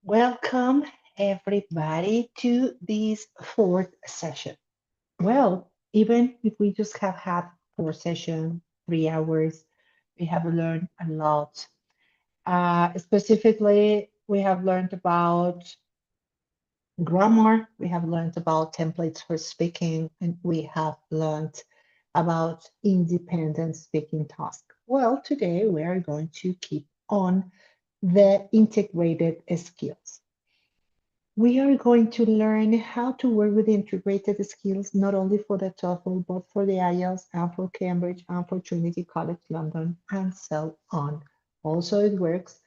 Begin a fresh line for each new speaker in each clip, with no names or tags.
Welcome, everybody, to this fourth session. Well, even if we just have had four sessions, 3 hours, we have learned a lot. Specifically, we have learned about grammar, we have learned about templates for speaking, and we have learned about independent speaking task. Well, today we are going to keep on the integrated skills. We are going to learn how to work with integrated skills, not only for the TOEFL, but for the IELTS and for Cambridge and for Trinity College London and so on. Also, it works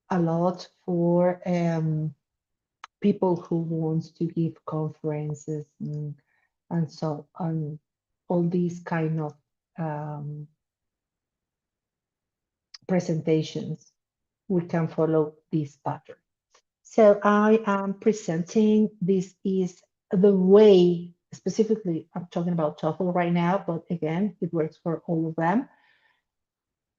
a lot for people who want to give conferences and so on, all these kind of um, presentations. We can follow this pattern. So I am presenting, this is the way, specifically, I'm talking about TOEFL right now, but again, it works for all of them,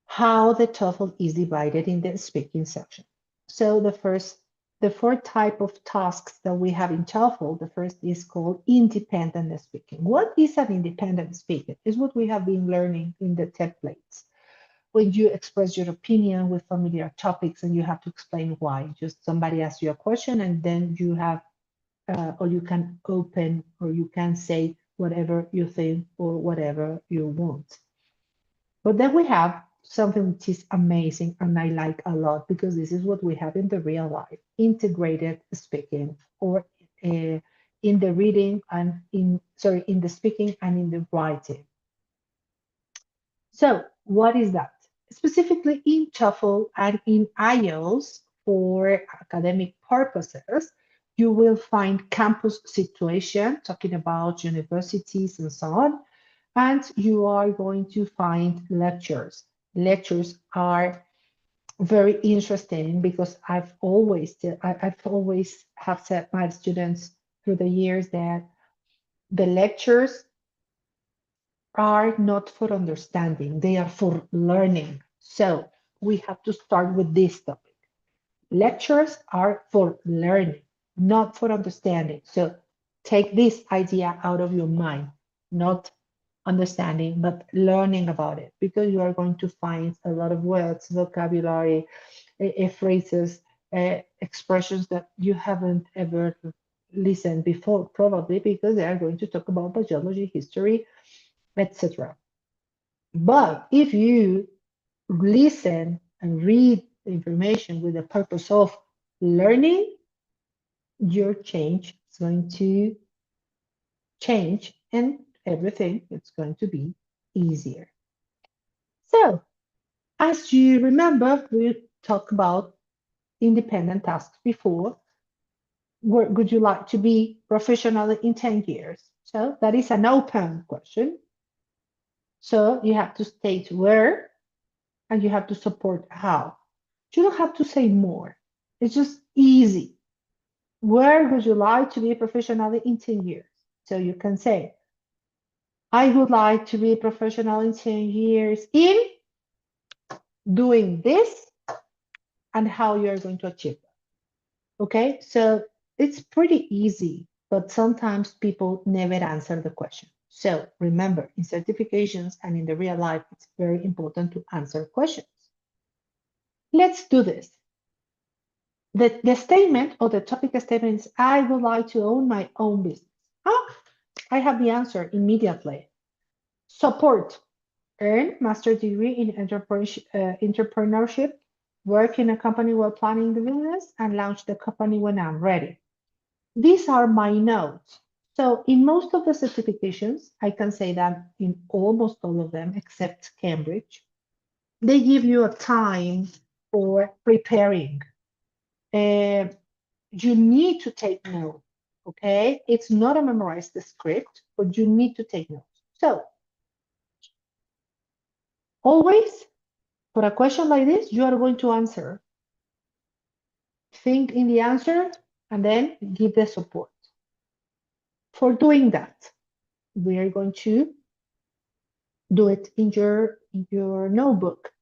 how the TOEFL is divided in the speaking section. So the four type of tasks that we have in TOEFL, the first is called independent speaking. What is an independent speaking? Is what we have been learning in the templates when you express your opinion with familiar topics and you have to explain why. Just somebody asks you a question and then you have, or you can open, or you can say whatever you think or whatever you want. But then we have something which is amazing and I like a lot because this is what we have in the real life, integrated speaking, or in the reading and in the speaking and in the writing. So what is that? Specifically in TOEFL and in IELTS for academic purposes, you will find campus situation, talking about universities and so on, and you are going to find lectures. Lectures are very interesting because I've always have said my students through the years that the lectures are not for understanding, they are for learning. So we have to start with this topic. Lectures are for learning, not for understanding. So take this idea out of your mind, not understanding, but learning about it, because you are going to find a lot of words, vocabulary, phrases, expressions that you haven't ever listened before, probably because they are going to talk about biology, history, etc. But if you listen and read the information with the purpose of learning, your change is going to change and everything is going to be easier. So, as you remember, we talked about independent tasks before. Where would you like to be professionally in 10 years? So, that is an open question. So, you have to state where and you have to support how. You don't have to say more. It's just easy. Where would you like to be professionally in 10 years? So you can say, I would like to be professional in 10 years in doing this and how you're going to achieve that. Okay, so it's pretty easy, but sometimes people never answer the question. So remember, in certifications and in the real life, it's very important to answer questions. Let's do this. The statement or the topic statement is, I would like to own my own business. Ah, I have the answer immediately. Support. Earn master degree in entrepreneurship, work in a company while planning the business, and launch the company when I'm ready. These are my notes. So in most of the certifications, I can say that in almost all of them, except Cambridge, they give you a time for preparing. Uh, you need to take notes, okay? It's not a memorized script, but you need to take notes. So always for a question like this, you are going to answer. Think in the answer and then give the support. For doing that, we are going to do it in your notebook.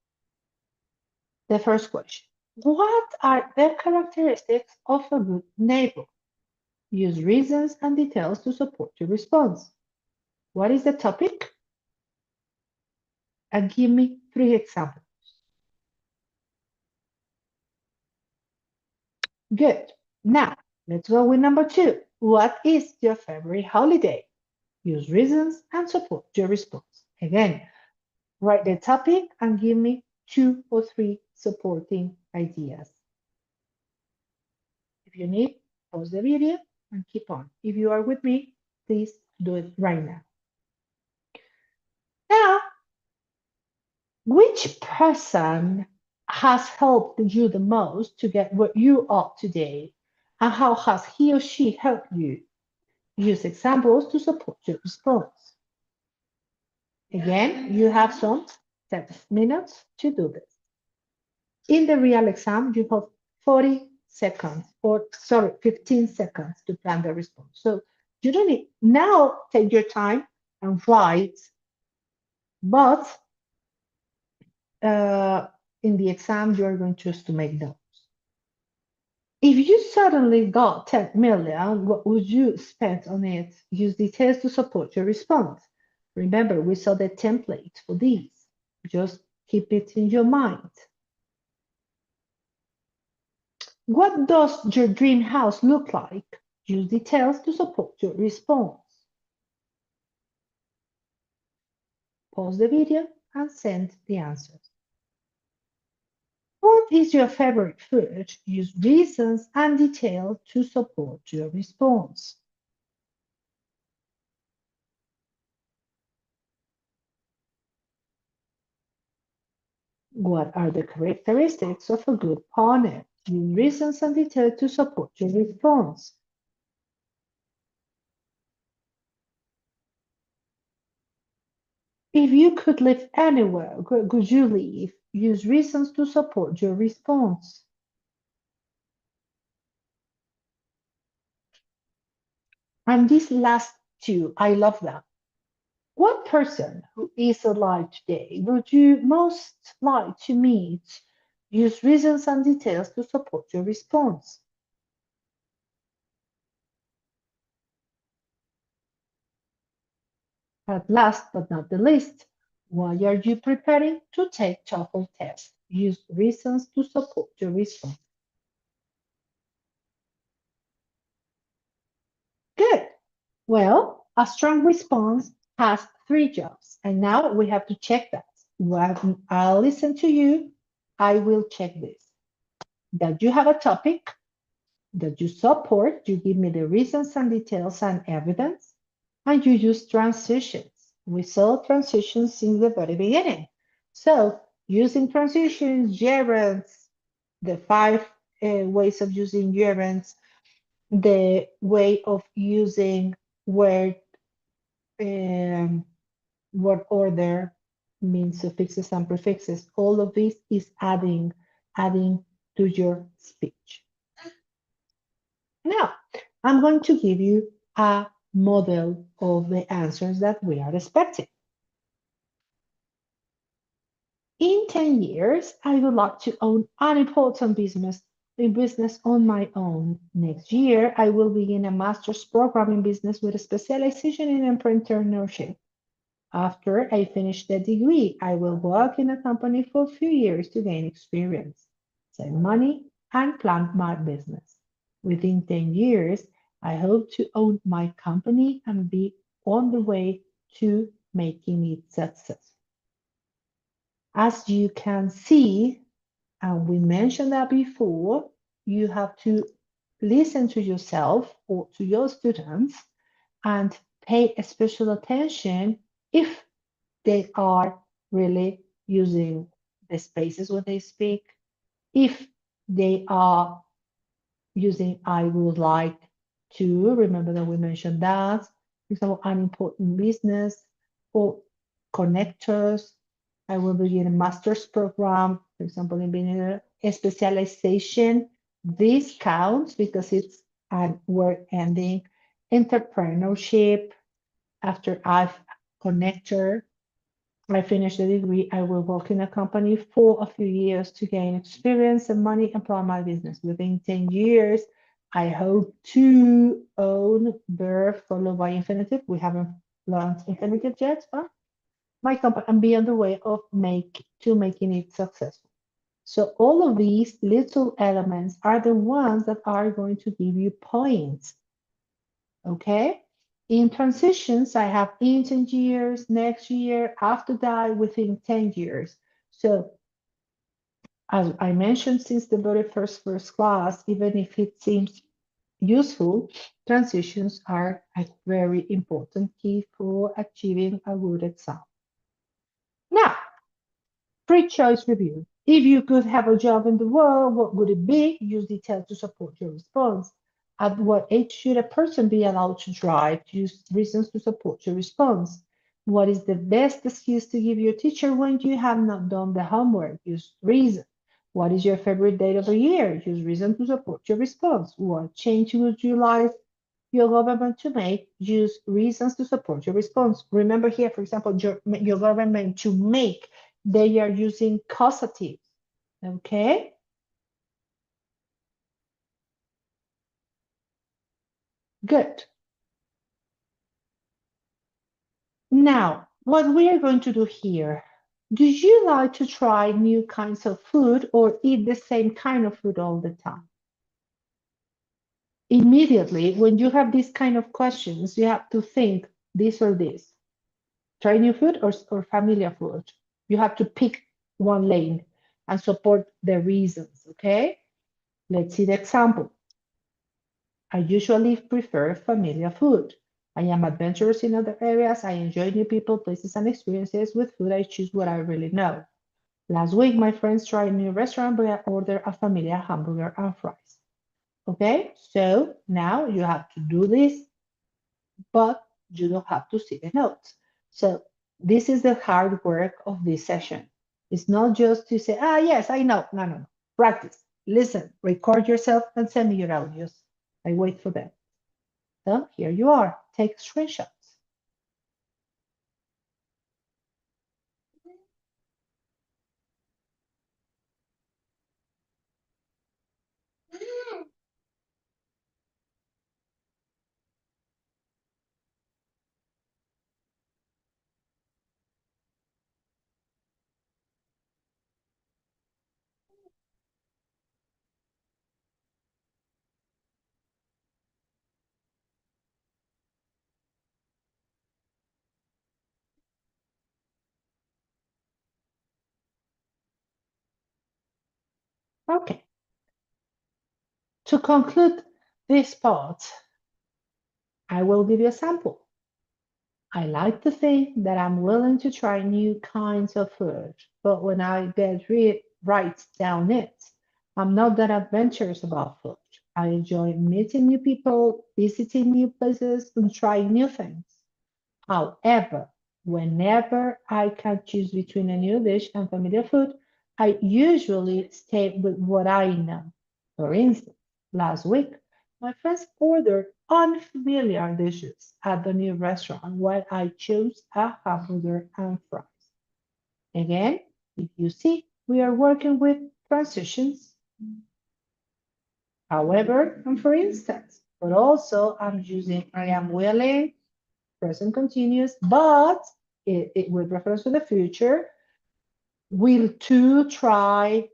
The first question. What are the characteristics of a good neighbor? Use reasons and details to support your response. What is the topic? And give me 3 examples. Good. Now, let's go with number 2. What is your favorite holiday? Use reasons and support your response. Again, write the topic and give me 2 or 3 supporting ideas. If you need, pause the video and keep on. If you are with me, please do it right now. Now, which person has helped you the most to get where you are today? And how has he or she helped you? Use examples to support your response. Again, you have some 10 minutes to do this. In the real exam, you have 40 seconds, or sorry, 15 seconds to plan the response. So you don't need, now take your time and write, but in the exam, you're going to choose to make notes. If you suddenly got 10 million, what would you spend on it? Use details to support your response. Remember, we saw the template for these. Just keep it in your mind. What does your dream house look like? Use details to support your response. Pause the video and send the answers. What is your favorite food? Use reasons and detail to support your response. What are the characteristics of a good partner? Use reasons and detail to support your response. If you could live anywhere, where would you live? Use reasons to support your response. And these last 2, I love them. What person who is alive today would you most like to meet? Use reasons and details to support your response. At last but not the least, why are you preparing to take TOEFL test? Use reasons to support your response. Good. Well, a strong response has 3 jobs, and now we have to check that. When I'll listen to you, I will check this. That you have a topic, that you support, you give me the reasons and details and evidence, and you use transitions. We saw transitions since the very beginning. So using transitions, gerunds, the 5 ways of using gerunds, the way of using word word order, means suffixes and prefixes. All of this is adding to your speech. Now, I'm going to give you a model of the answers that we are expecting. In 10 years, I would like to own an important business on my own. Next year, I will begin a master's program in business with a specialization in entrepreneurship. After I finish the degree, I will work in a company for a few years to gain experience, save money, and plan my business. Within 10 years, I hope to own my company and be on the way to making it successful. As you can see, and we mentioned that before, you have to listen to yourself or to your students and pay special attention if they are really using the spaces when they speak, if they are using I would like to, remember that we mentioned that, for example, an important business or connectors. I will begin a master's program, for example, in being a specialization. This counts because it's a word ending. Entrepreneurship, after I've connector, I finish the degree, I will work in a company for a few years to gain experience and money and plan my business. Within 10 years, I hope to own verb followed by infinitive. We haven't learned infinitive yet, but my company and be on the way of making it successful. So all of these little elements are the ones that are going to give you points. Okay? In transitions, I have in 10 years, next year, after that, within 10 years. So as I mentioned since the very first class, even if it seems useful, transitions are a very important key for achieving a good exam. Now, pre-choice review. If you could have a job in the world, what would it be? Use details to support your response. At what age should a person be allowed to drive? Use reasons to support your response. What is the best excuse to give your teacher when you have not done the homework? Use reason. What is your favorite date of the year? Use reason to support your response. What change would you like your government to make? Use reasons to support your response. Remember here, for example, your government to make, they are using causative. Okay, good. Now, what we are going to do here, do you like to try new kinds of food or eat the same kind of food all the time? Immediately, when you have these kind of questions, you have to think this or this. Try new food or familiar food. You have to pick one lane and support the reasons, okay? Let's see the example. I usually prefer familiar food. I am adventurous in other areas. I enjoy new people, places, and experiences. With food, I choose what I really know. Last week, my friends tried a new restaurant, but I ordered a familiar hamburger and fries. Okay, so now you have to do this, but you don't have to see the notes. So this is the hard work of this session. It's not just to say, yes, I know. No, no, no. Practice, listen, record yourself, and send me your audios. I wait for them. So here you are. Take screenshots. Okay. To conclude this part, I will give you a sample. I like to think that I'm willing to try new kinds of food, but when I get right down it, I'm not that adventurous about food. I enjoy meeting new people, visiting new places, and trying new things. However, whenever I can choose between a new dish and familiar food, I usually stay with what I know. For instance, last week, my friends ordered unfamiliar dishes at the new restaurant while I chose a hamburger and fries. Again, if you see, we are working with transitions. However, and for instance, but also I'm using I am willing, present continuous, but with reference to the future, will to try,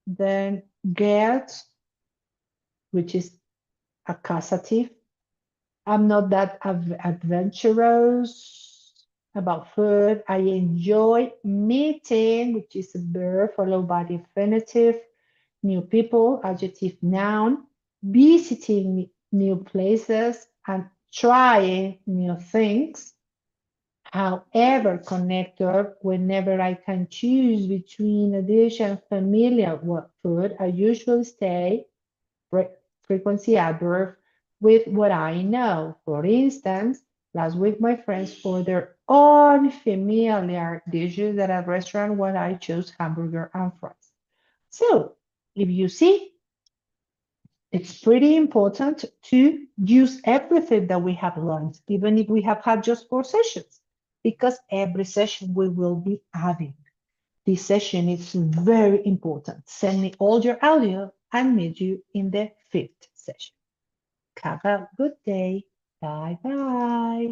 then get, which is a causative. I'm not that adventurous about food. I enjoy meeting, which is a verb followed by the infinitive, new people, adjective, noun, visiting new places, and trying new things. However, connector, whenever I can choose between a dish and familiar food, I usually stay frequency adverb with what I know. For instance, last week my friends ordered unfamiliar dishes at a restaurant where I chose hamburger and fries. So, if you see, it's pretty important to use everything that we have learned, even if we have had just 4 sessions. because every session we will be adding. This session is very important. Send me all your audio and meet you in the fifth session. Have a good day. Bye bye.